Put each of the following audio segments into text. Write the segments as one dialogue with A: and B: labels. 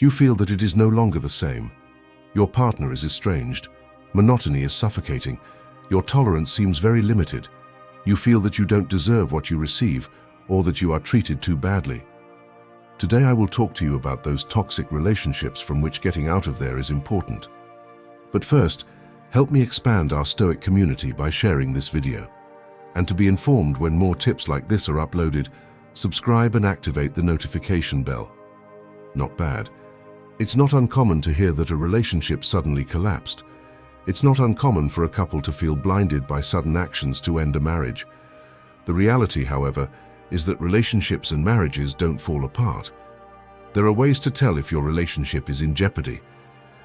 A: You feel that it is no longer the same. Your partner is estranged. Monotony is suffocating. Your tolerance seems very limited. You feel that you don't deserve what you receive, or that you are treated too badly. Today I will talk to you about those toxic relationships from which getting out of there is important. But first, help me expand our Stoic community by sharing this video. And to be informed when more tips like this are uploaded, subscribe and activate the notification bell. Not bad. It's not uncommon to hear that a relationship suddenly collapsed. It's not uncommon for a couple to feel blinded by sudden actions to end a marriage. The reality, however, is that relationships and marriages don't fall apart. There are ways to tell if your relationship is in jeopardy.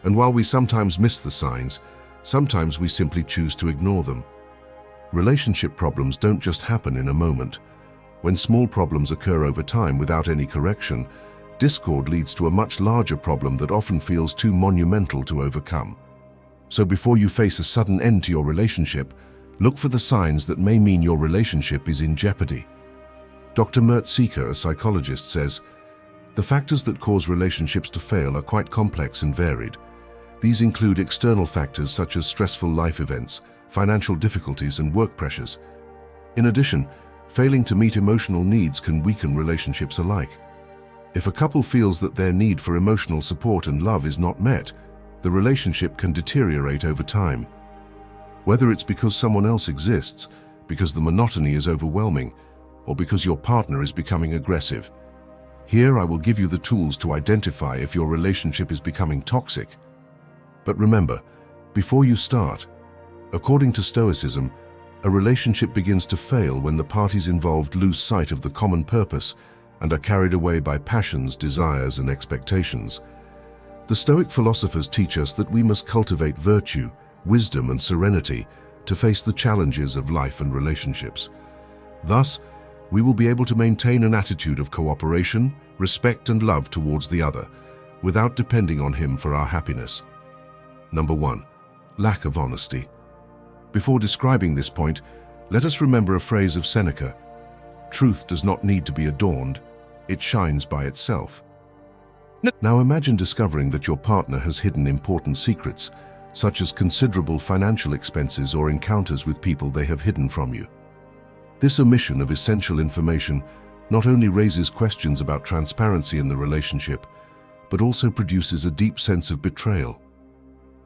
A: And while we sometimes miss the signs, sometimes we simply choose to ignore them. Relationship problems don't just happen in a moment. When small problems occur over time without any correction, discord leads to a much larger problem that often feels too monumental to overcome. So before you face a sudden end to your relationship, look for the signs that may mean your relationship is in jeopardy. Dr. Mert Seeker, a psychologist, says, "The factors that cause relationships to fail are quite complex and varied. These include external factors such as stressful life events, financial difficulties, and work pressures. In addition, failing to meet emotional needs can weaken relationships alike. If a couple feels that their need for emotional support and love is not met, the relationship can deteriorate over time. Whether it's because someone else exists, because the monotony is overwhelming, or because your partner is becoming aggressive. Here I will give you the tools to identify if your relationship is becoming toxic. But remember, before you start, according to Stoicism, a relationship begins to fail when the parties involved lose sight of the common purpose and are carried away by passions, desires, and expectations. The Stoic philosophers teach us that we must cultivate virtue, wisdom, and serenity to face the challenges of life and relationships. Thus, we will be able to maintain an attitude of cooperation, respect, and love towards the other, without depending on him for our happiness. Number 1. Lack of honesty. Before describing this point, let us remember a phrase of Seneca: "Truth does not need to be adorned, it shines by itself." Now imagine discovering that your partner has hidden important secrets, such as considerable financial expenses or encounters with people they have hidden from you. This omission of essential information not only raises questions about transparency in the relationship, but also produces a deep sense of betrayal.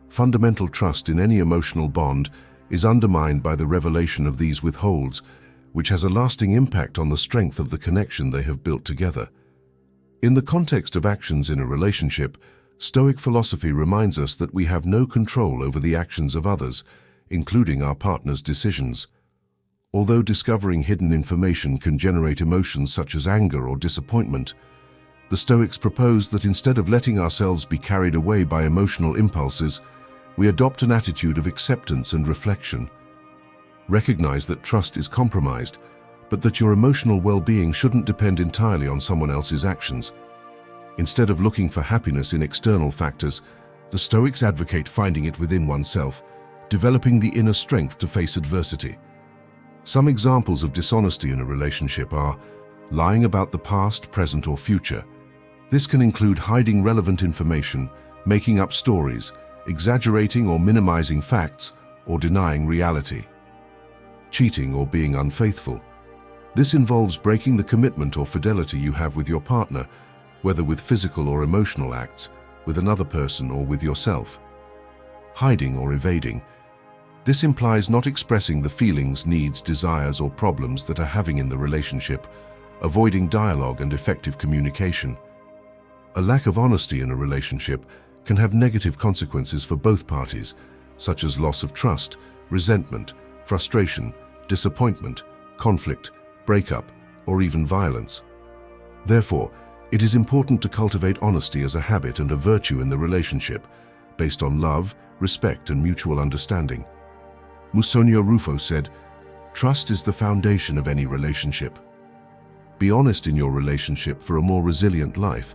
A: Fundamental trust in any emotional bond is undermined by the revelation of these withholds, which has a lasting impact on the strength of the connection they have built together. In the context of actions in a relationship, Stoic philosophy reminds us that we have no control over the actions of others, including our partner's decisions. Although discovering hidden information can generate emotions such as anger or disappointment, the Stoics propose that instead of letting ourselves be carried away by emotional impulses, we adopt an attitude of acceptance and reflection. Recognize that trust is compromised, but that your emotional well-being shouldn't depend entirely on someone else's actions. Instead of looking for happiness in external factors, the Stoics advocate finding it within oneself, developing the inner strength to face adversity. Some examples of dishonesty in a relationship are lying about the past, present, or future. This can include hiding relevant information, making up stories, exaggerating or minimizing facts, or denying reality. Cheating or being unfaithful. This involves breaking the commitment or fidelity you have with your partner, whether with physical or emotional acts, with another person, or with yourself. Hiding or evading. This implies not expressing the feelings, needs, desires, or problems that are having in the relationship, avoiding dialogue and effective communication. A lack of honesty in a relationship can have negative consequences for both parties, such as loss of trust, resentment, frustration, disappointment, conflict, breakup, or even violence. Therefore, it is important to cultivate honesty as a habit and a virtue in the relationship, based on love, respect, and mutual understanding. Musonio Rufo said, "Trust is the foundation of any relationship." Be honest in your relationship for a more resilient life,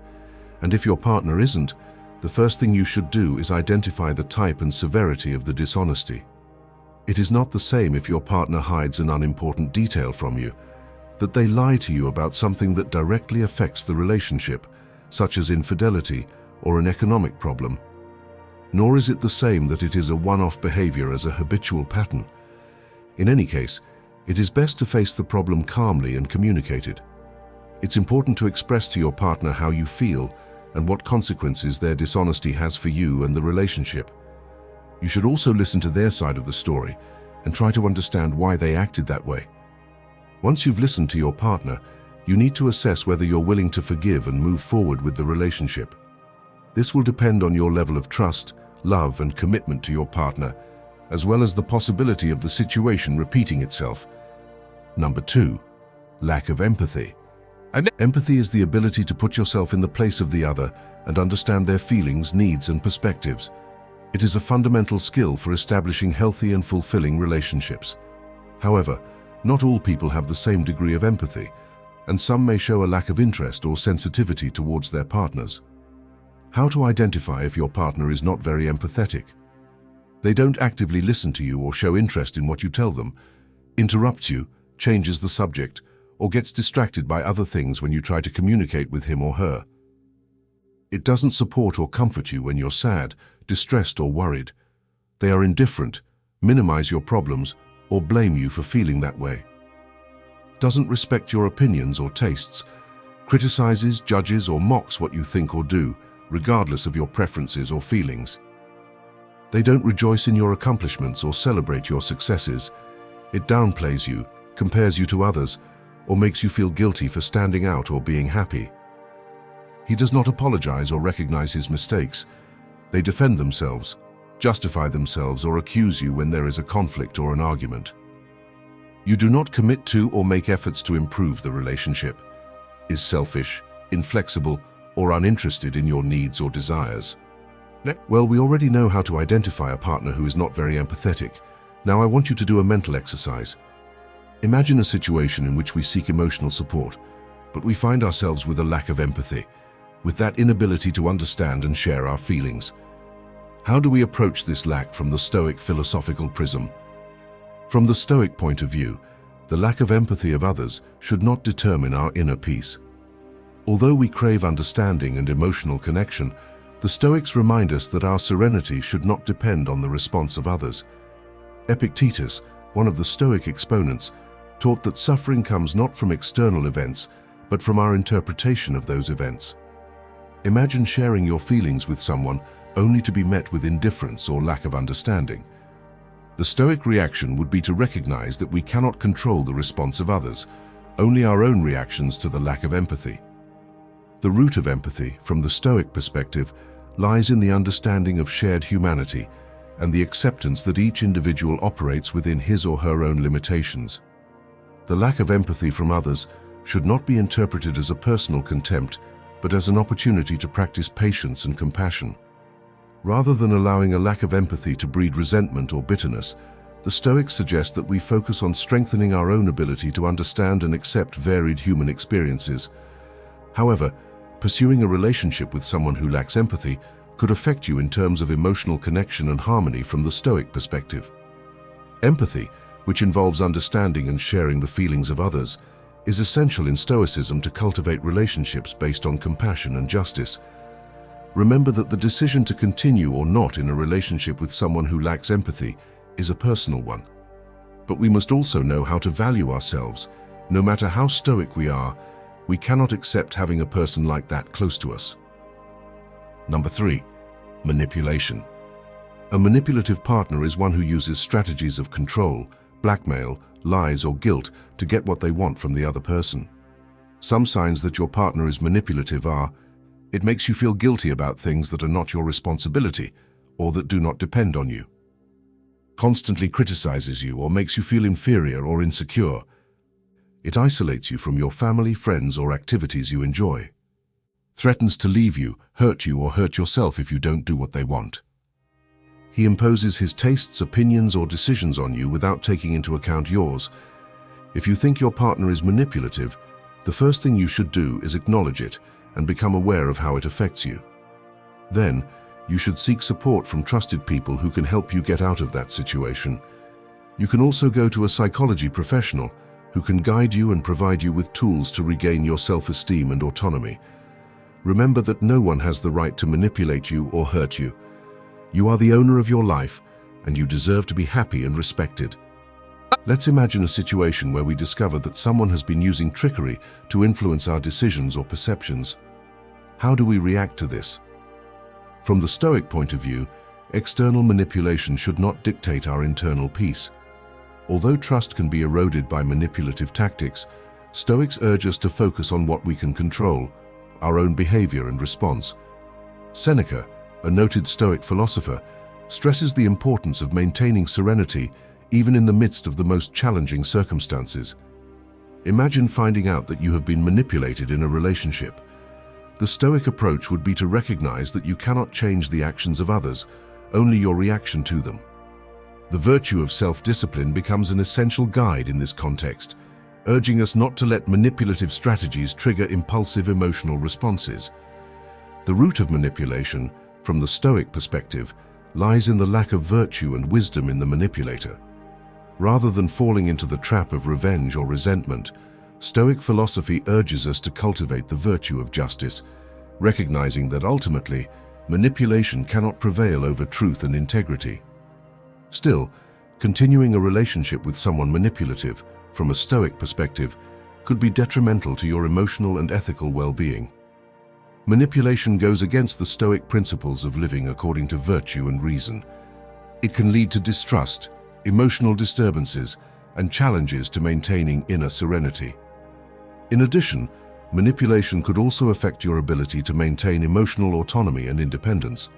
A: and if your partner isn't, the first thing you should do is identify the type and severity of the dishonesty. It is not the same if your partner hides an unimportant detail from you, that they lie to you about something that directly affects the relationship, such as infidelity, or an economic problem. Nor is it the same that it is a one-off behavior as a habitual pattern. In any case, it is best to face the problem calmly and communicate it. It's important to express to your partner how you feel and what consequences their dishonesty has for you and the relationship. You should also listen to their side of the story and try to understand why they acted that way. Once you've listened to your partner, you need to assess whether you're willing to forgive and move forward with the relationship. This will depend on your level of trust, love, and commitment to your partner, as well as the possibility of the situation repeating itself. Number 2, lack of empathy. Empathy is the ability to put yourself in the place of the other and understand their feelings, needs, and perspectives. It is a fundamental skill for establishing healthy and fulfilling relationships. However, not all people have the same degree of empathy, and some may show a lack of interest or sensitivity towards their partners. How to identify if your partner is not very empathetic? They don't actively listen to you or show interest in what you tell them, interrupts you, changes the subject, or gets distracted by other things when you try to communicate with him or her. It doesn't support or comfort you when you're sad, distressed, or worried. They are indifferent, minimize your problems, or blame you for feeling that way. Doesn't respect your opinions or tastes, criticizes, judges, or mocks what you think or do, regardless of your preferences or feelings. They don't rejoice in your accomplishments or celebrate your successes. It downplays you, compares you to others, or makes you feel guilty for standing out or being happy. He does not apologize or recognize his mistakes. They defend themselves, justify themselves, or accuse you when there is a conflict or an argument. You do not commit to or make efforts to improve the relationship. Is selfish, inflexible, or uninterested in your needs or desires. Well, we already know how to identify a partner who is not very empathetic. Now I want you to do a mental exercise. Imagine a situation in which we seek emotional support, but we find ourselves with a lack of empathy, with that inability to understand and share our feelings. How do we approach this lack from the Stoic philosophical prism? From the Stoic point of view, the lack of empathy of others should not determine our inner peace. Although we crave understanding and emotional connection, the Stoics remind us that our serenity should not depend on the response of others. Epictetus, one of the Stoic exponents, taught that suffering comes not from external events, but from our interpretation of those events. Imagine sharing your feelings with someone only to be met with indifference or lack of understanding. The Stoic reaction would be to recognize that we cannot control the response of others, only our own reactions to the lack of empathy. The root of empathy, from the Stoic perspective, lies in the understanding of shared humanity and the acceptance that each individual operates within his or her own limitations. The lack of empathy from others should not be interpreted as a personal contempt, but as an opportunity to practice patience and compassion. Rather than allowing a lack of empathy to breed resentment or bitterness, the Stoics suggest that we focus on strengthening our own ability to understand and accept varied human experiences. However, pursuing a relationship with someone who lacks empathy could affect you in terms of emotional connection and harmony from the Stoic perspective. Empathy, which involves understanding and sharing the feelings of others, is essential in Stoicism to cultivate relationships based on compassion and justice. Remember that the decision to continue or not in a relationship with someone who lacks empathy is a personal one. But we must also know how to value ourselves. No matter how stoic we are, we cannot accept having a person like that close to us. Number 3, manipulation. A manipulative partner is one who uses strategies of control, blackmail, lies, or guilt to get what they want from the other person. Some signs that your partner is manipulative are: it makes you feel guilty about things that are not your responsibility or that do not depend on you. Constantly criticizes you or makes you feel inferior or insecure. It isolates you from your family, friends, or activities you enjoy. Threatens to leave you, hurt you, or hurt yourself if you don't do what they want. He imposes his tastes, opinions, or decisions on you without taking into account yours. If you think your partner is manipulative, the first thing you should do is acknowledge it and become aware of how it affects you. Then, you should seek support from trusted people who can help you get out of that situation. You can also go to a psychology professional who can guide you and provide you with tools to regain your self-esteem and autonomy. Remember that no one has the right to manipulate you or hurt you. You are the owner of your life, and you deserve to be happy and respected. Let's imagine a situation where we discover that someone has been using trickery to influence our decisions or perceptions. How do we react to this? From the Stoic point of view, external manipulation should not dictate our internal peace. Although trust can be eroded by manipulative tactics, Stoics urge us to focus on what we can control, our own behavior and response. Seneca, a noted Stoic philosopher, stresses the importance of maintaining serenity even in the midst of the most challenging circumstances. Imagine finding out that you have been manipulated in a relationship. The Stoic approach would be to recognize that you cannot change the actions of others, only your reaction to them. The virtue of self-discipline becomes an essential guide in this context, urging us not to let manipulative strategies trigger impulsive emotional responses. The root of manipulation, from the Stoic perspective, lies in the lack of virtue and wisdom in the manipulator. Rather than falling into the trap of revenge or resentment, Stoic philosophy urges us to cultivate the virtue of justice, recognizing that ultimately, manipulation cannot prevail over truth and integrity. Still, continuing a relationship with someone manipulative, from a Stoic perspective, could be detrimental to your emotional and ethical well-being. Manipulation goes against the Stoic principles of living according to virtue and reason. It can lead to distrust, emotional disturbances, and challenges to maintaining inner serenity. In addition, manipulation could also affect your ability to maintain emotional autonomy and independence.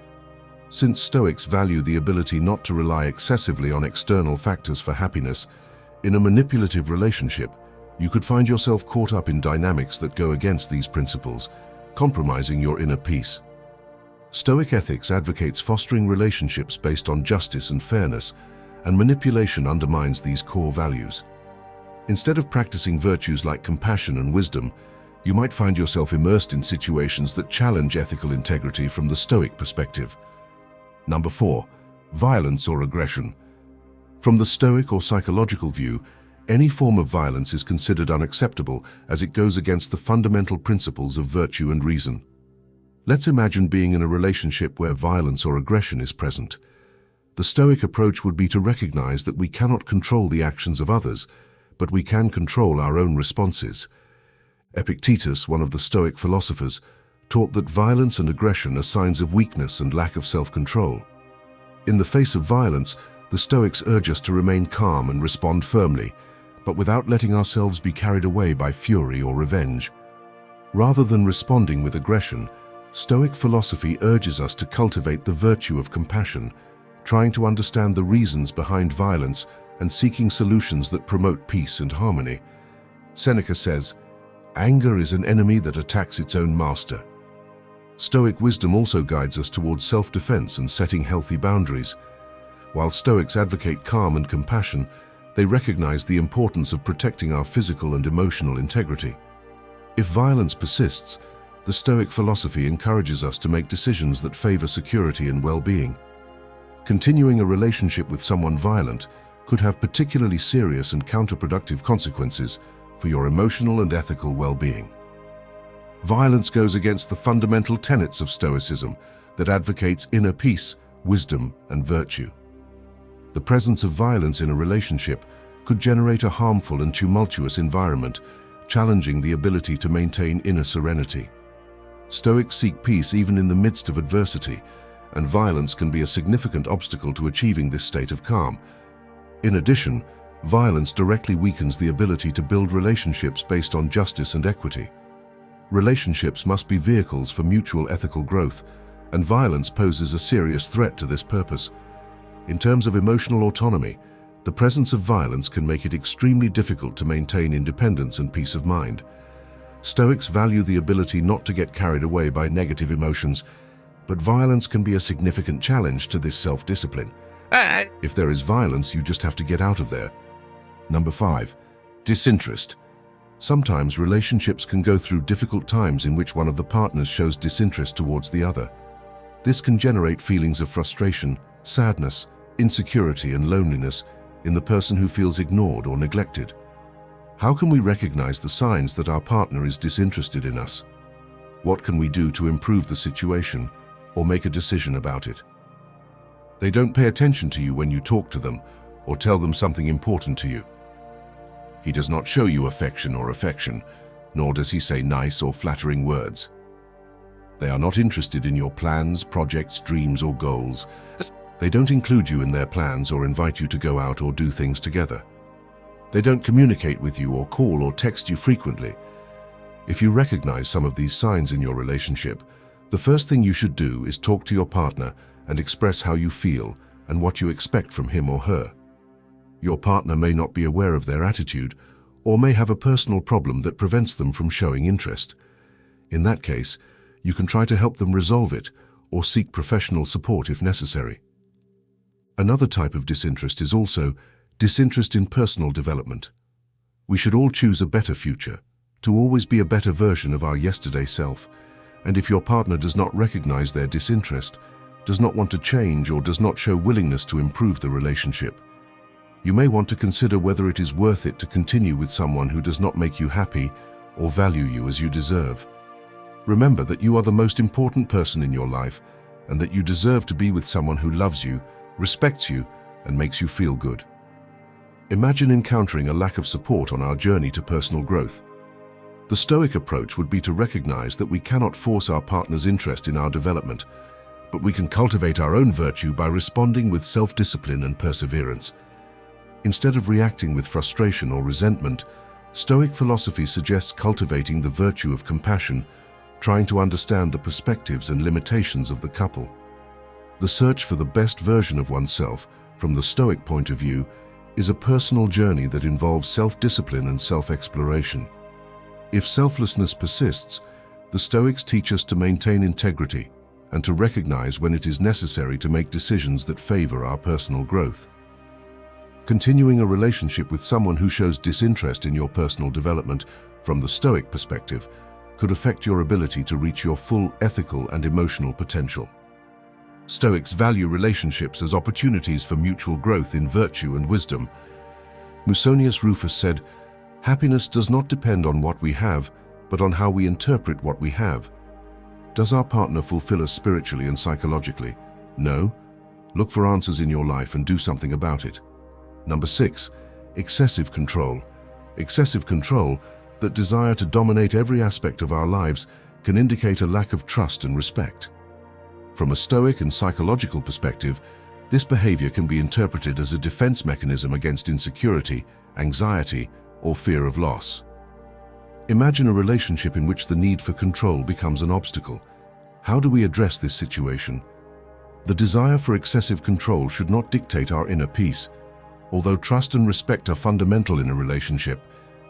A: Since Stoics value the ability not to rely excessively on external factors for happiness, in a manipulative relationship, you could find yourself caught up in dynamics that go against these principles, compromising your inner peace. Stoic ethics advocates fostering relationships based on justice and fairness, and manipulation undermines these core values. Instead of practicing virtues like compassion and wisdom, you might find yourself immersed in situations that challenge ethical integrity from the Stoic perspective. Number 4. Violence or aggression. From the Stoic or psychological view, any form of violence is considered unacceptable as it goes against the fundamental principles of virtue and reason. Let's imagine being in a relationship where violence or aggression is present. The Stoic approach would be to recognize that we cannot control the actions of others, but we can control our own responses. Epictetus, one of the Stoic philosophers, taught that violence and aggression are signs of weakness and lack of self-control. In the face of violence, the Stoics urge us to remain calm and respond firmly, but without letting ourselves be carried away by fury or revenge. Rather than responding with aggression, Stoic philosophy urges us to cultivate the virtue of compassion, trying to understand the reasons behind violence and seeking solutions that promote peace and harmony. Seneca says, "Anger is an enemy that attacks its own master." Stoic wisdom also guides us towards self-defense and setting healthy boundaries. While Stoics advocate calm and compassion, they recognize the importance of protecting our physical and emotional integrity. If violence persists, the Stoic philosophy encourages us to make decisions that favor security and well-being. Continuing a relationship with someone violent could have particularly serious and counterproductive consequences for your emotional and ethical well-being. Violence goes against the fundamental tenets of Stoicism that advocates inner peace, wisdom, and virtue. The presence of violence in a relationship could generate a harmful and tumultuous environment, challenging the ability to maintain inner serenity. Stoics seek peace even in the midst of adversity, and violence can be a significant obstacle to achieving this state of calm. In addition, violence directly weakens the ability to build relationships based on justice and equity. Relationships must be vehicles for mutual ethical growth, and violence poses a serious threat to this purpose. In terms of emotional autonomy, the presence of violence can make it extremely difficult to maintain independence and peace of mind. Stoics value the ability not to get carried away by negative emotions, but violence can be a significant challenge to this self-discipline. If there is violence, you just have to get out of there. Number 5. Disinterest. Sometimes relationships can go through difficult times in which one of the partners shows disinterest towards the other. This can generate feelings of frustration, sadness, insecurity, and loneliness in the person who feels ignored or neglected. How can we recognize the signs that our partner is disinterested in us? What can we do to improve the situation or make a decision about it? They don't pay attention to you when you talk to them or tell them something important to you. He does not show you affection, nor does he say nice or flattering words. They are not interested in your plans, projects, dreams, or goals. They don't include you in their plans or invite you to go out or do things together. They don't communicate with you or call or text you frequently. If you recognize some of these signs in your relationship, the first thing you should do is talk to your partner and express how you feel and what you expect from him or her. Your partner may not be aware of their attitude or may have a personal problem that prevents them from showing interest. In that case, you can try to help them resolve it or seek professional support if necessary. Another type of disinterest is also disinterest in personal development. We should all choose a better future, to always be a better version of our yesterday self, and if your partner does not recognize their disinterest, does not want to change, or does not show willingness to improve the relationship, you may want to consider whether it is worth it to continue with someone who does not make you happy or value you as you deserve. Remember that you are the most important person in your life and that you deserve to be with someone who loves you, respects you, and makes you feel good. Imagine encountering a lack of support on our journey to personal growth. The Stoic approach would be to recognize that we cannot force our partner's interest in our development, but we can cultivate our own virtue by responding with self-discipline and perseverance. Instead of reacting with frustration or resentment, Stoic philosophy suggests cultivating the virtue of compassion, trying to understand the perspectives and limitations of the couple. The search for the best version of oneself, from the Stoic point of view, is a personal journey that involves self-discipline and self-exploration. If selflessness persists, the Stoics teach us to maintain integrity and to recognize when it is necessary to make decisions that favor our personal growth. Continuing a relationship with someone who shows disinterest in your personal development from the Stoic perspective could affect your ability to reach your full ethical and emotional potential. Stoics value relationships as opportunities for mutual growth in virtue and wisdom. Musonius Rufus said, "Happiness does not depend on what we have, but on how we interpret what we have." Does our partner fulfill us spiritually and psychologically? No? Look for answers in your life and do something about it. Number 6, excessive control. Excessive control, that desire to dominate every aspect of our lives, can indicate a lack of trust and respect. From a Stoic and psychological perspective, this behavior can be interpreted as a defense mechanism against insecurity, anxiety, or fear of loss. Imagine a relationship in which the need for control becomes an obstacle. How do we address this situation? The desire for excessive control should not dictate our inner peace. Although trust and respect are fundamental in a relationship,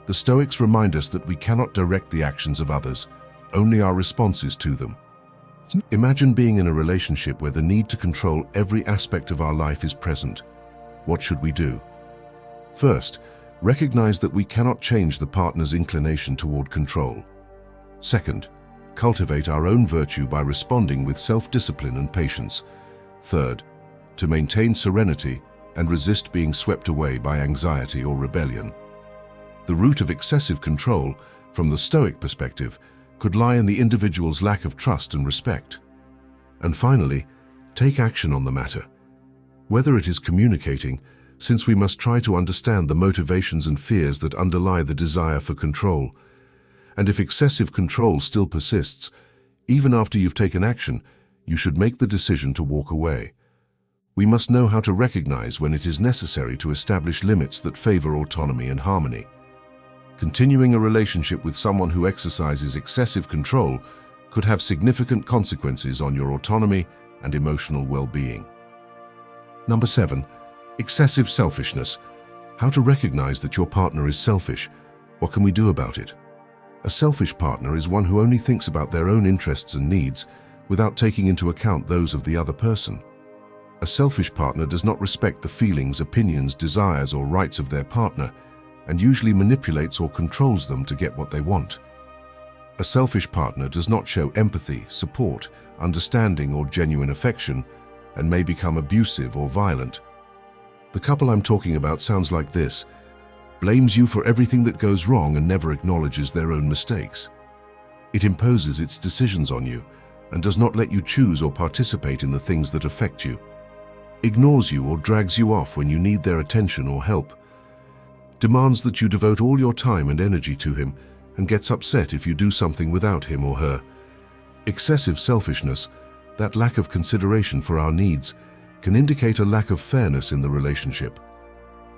A: the Stoics remind us that we cannot direct the actions of others, only our responses to them. Imagine being in a relationship where the need to control every aspect of our life is present. What should we do? First, recognize that we cannot change the partner's inclination toward control. Second, cultivate our own virtue by responding with self-discipline and patience. Third, to maintain serenity and resist being swept away by anxiety or rebellion. The root of excessive control, from the Stoic perspective, could lie in the individual's lack of trust and respect. And finally, take action on the matter. Whether it is communicating, since we must try to understand the motivations and fears that underlie the desire for control. And if excessive control still persists, even after you've taken action, you should make the decision to walk away. We must know how to recognize when it is necessary to establish limits that favor autonomy and harmony. Continuing a relationship with someone who exercises excessive control could have significant consequences on your autonomy and emotional well-being. Number 7, excessive selfishness. How to recognize that your partner is selfish. What can we do about it? A selfish partner is one who only thinks about their own interests and needs without taking into account those of the other person. A selfish partner does not respect the feelings, opinions, desires, or rights of their partner, and usually manipulates or controls them to get what they want. A selfish partner does not show empathy, support, understanding, or genuine affection, and may become abusive or violent. The couple I'm talking about sounds like this: blames you for everything that goes wrong and never acknowledges their own mistakes. It imposes its decisions on you and does not let you choose or participate in the things that affect you. Ignores you or drags you off when you need their attention or help. Demands that you devote all your time and energy to him and gets upset if you do something without him or her. Excessive selfishness, that lack of consideration for our needs, can indicate a lack of fairness in the relationship.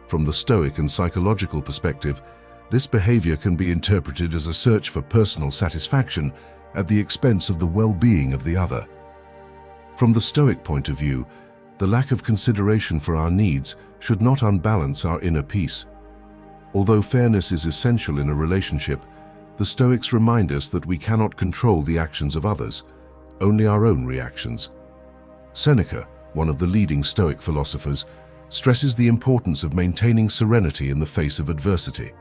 A: From the Stoic and psychological perspective, this behavior can be interpreted as a search for personal satisfaction at the expense of the well-being of the other. From the Stoic point of view, the lack of consideration for our needs should not unbalance our inner peace. Although fairness is essential in a relationship, the Stoics remind us that we cannot control the actions of others, only our own reactions. Seneca, one of the leading Stoic philosophers, stresses the importance of maintaining serenity in the face of adversity.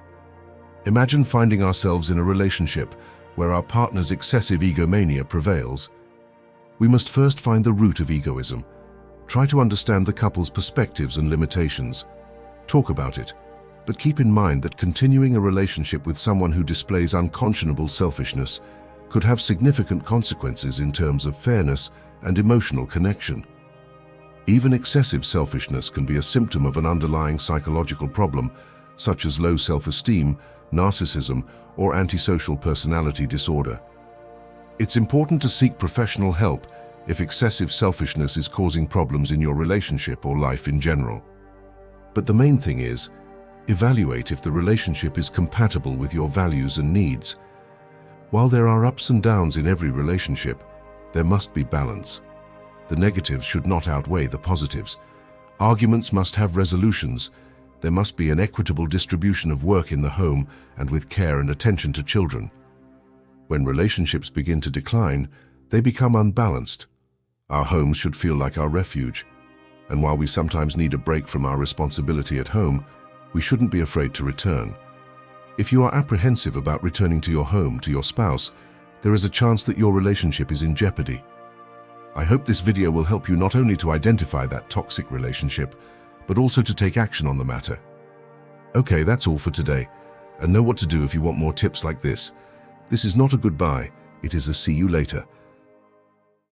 A: Imagine finding ourselves in a relationship where our partner's excessive egomania prevails. We must first find the root of egoism. Try to understand the couple's perspectives and limitations. Talk about it, but keep in mind that continuing a relationship with someone who displays unconscionable selfishness could have significant consequences in terms of fairness and emotional connection. Even excessive selfishness can be a symptom of an underlying psychological problem, such as low self-esteem, narcissism, or antisocial personality disorder. It's important to seek professional help if excessive selfishness is causing problems in your relationship or life in general. But the main thing is, evaluate if the relationship is compatible with your values and needs. While there are ups and downs in every relationship, there must be balance. The negatives should not outweigh the positives. Arguments must have resolutions. There must be an equitable distribution of work in the home and with care and attention to children. When relationships begin to decline, they become unbalanced. Our homes should feel like our refuge. And while we sometimes need a break from our responsibility at home, we shouldn't be afraid to return. If you are apprehensive about returning to your home, to your spouse, there is a chance that your relationship is in jeopardy. I hope this video will help you not only to identify that toxic relationship, but also to take action on the matter. Okay, that's all for today. And know what to do if you want more tips like this. This is not a goodbye, it is a see you later.